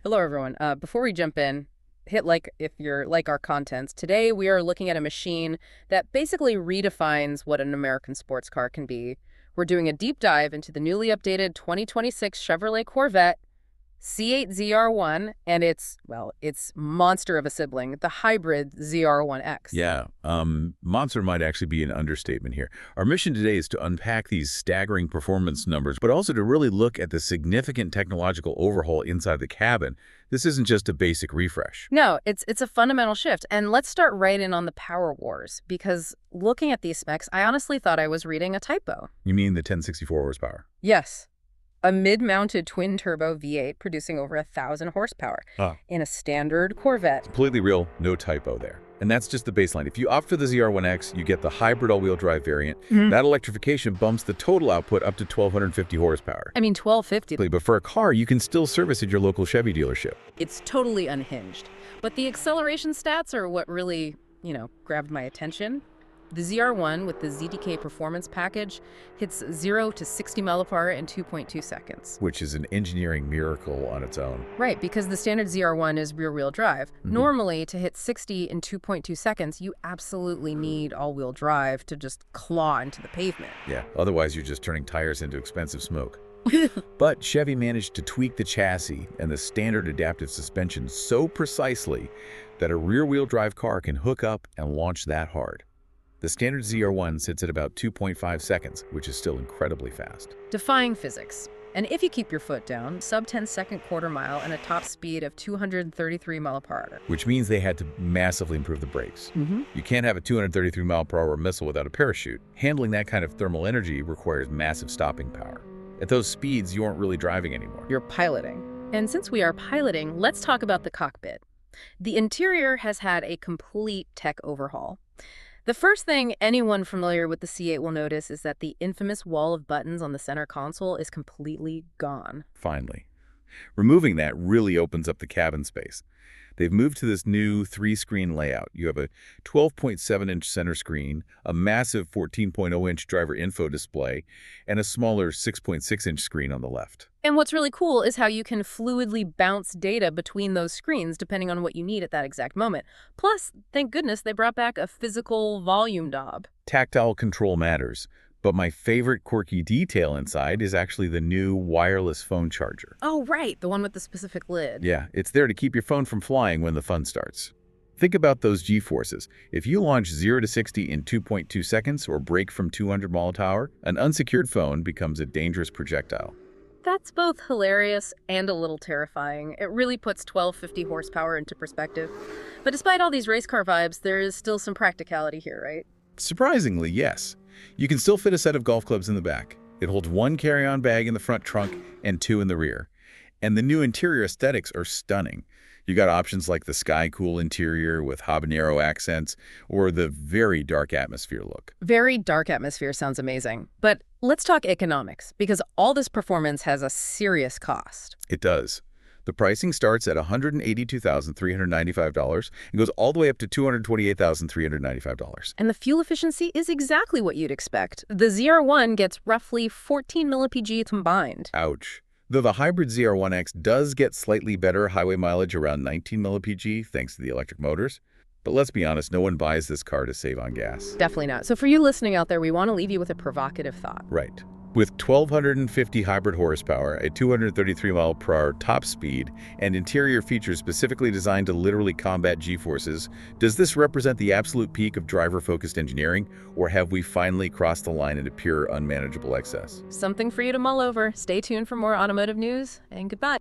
Hello, everyone. Before we jump in, hit like if you're like our contents. Today, we are looking at a machine that basically redefines what an American sports car can be. We're doing a deep dive into the newly updated 2026 Chevrolet Corvette C8 ZR1 and its monster of a sibling, the hybrid ZR1X. Yeah, monster might actually be an understatement here. Our mission today is to unpack these staggering performance numbers, but also to really look at the significant technological overhaul inside the cabin. This isn't just a basic refresh. No, it's a fundamental shift. And let's start right in on the power wars, because looking at these specs, I honestly thought I was reading a typo. You mean the 1064 horsepower? Yes. A mid-mounted twin-turbo V8 producing over 1,000 horsepower in a standard Corvette. Completely real, no typo there. And that's just the baseline. If you opt for the ZR1X, you get the hybrid all-wheel drive variant. That electrification bumps the total output up to 1,250 horsepower. I mean, 1,250. But for a car, you can still service at your local Chevy dealership. It's totally unhinged. But the acceleration stats are what really, grabbed my attention. The ZR1 with the ZDK performance package hits 0 to 60 mph in 2.2 seconds. Which is an engineering miracle on its own. Right, because the standard ZR1 is rear-wheel drive. Normally, to hit 60 in 2.2 seconds, you absolutely need all-wheel drive to just claw into the pavement. Yeah, otherwise you're just turning tires into expensive smoke. But Chevy managed to tweak the chassis and the standard adaptive suspension so precisely that a rear-wheel drive car can hook up and launch that hard. The standard ZR1 sits at about 2.5 seconds, which is still incredibly fast. Defying physics. And if you keep your foot down, sub-10-second quarter mile and a top speed of 233 mph. Which means they had to massively improve the brakes. You can't have a 233 mph missile without a parachute. Handling that kind of thermal energy requires massive stopping power. At those speeds, you aren't really driving anymore. You're piloting. And since we are piloting, let's talk about the cockpit. The interior has had a complete tech overhaul. The first thing anyone familiar with the C8 will notice is that the infamous wall of buttons on the center console is completely gone. Finally. Removing that really opens up the cabin space. They've moved to this new 3-screen layout. You have a 12.7-inch center screen, a massive 14.0-inch driver info display, and a smaller 6.6-inch screen on the left. And what's really cool is how you can fluidly bounce data between those screens depending on what you need at that exact moment. Plus, thank goodness they brought back a physical volume knob. Tactile control matters. But my favorite quirky detail inside is actually the new wireless phone charger. Oh, right, the one with the specific lid. Yeah, it's there to keep your phone from flying when the fun starts. Think about those G-forces. If you launch 0 to 60 in 2.2 seconds or brake from 200 mph, an unsecured phone becomes a dangerous projectile. That's both hilarious and a little terrifying. It really puts 1,250 horsepower into perspective. But despite all these race car vibes, there is still some practicality here, right? Surprisingly, yes. You can still fit a set of golf clubs in the back. It holds 1 carry-on bag in the front trunk and 2 in the rear. And the new interior aesthetics are stunning. You got options like the sky-cool interior with habanero accents or the very dark atmosphere look. Very dark atmosphere sounds amazing. But let's talk economics, because all this performance has a serious cost. It does. The pricing starts at $182,395 and goes all the way up to $228,395. And the fuel efficiency is exactly what you'd expect. The ZR1 gets roughly 14 mpg combined. Ouch. Though the hybrid ZR1X does get slightly better highway mileage around 19 mpg thanks to the electric motors. But let's be honest, no one buys this car to save on gas. Definitely not. So for you listening out there, we want to leave you with a provocative thought. Right. With 1,250 hybrid horsepower, a 233 mph top speed, and interior features specifically designed to literally combat G-forces, does this represent the absolute peak of driver-focused engineering, or have we finally crossed the line into pure, unmanageable excess? Something for you to mull over. Stay tuned for more automotive news, and goodbye.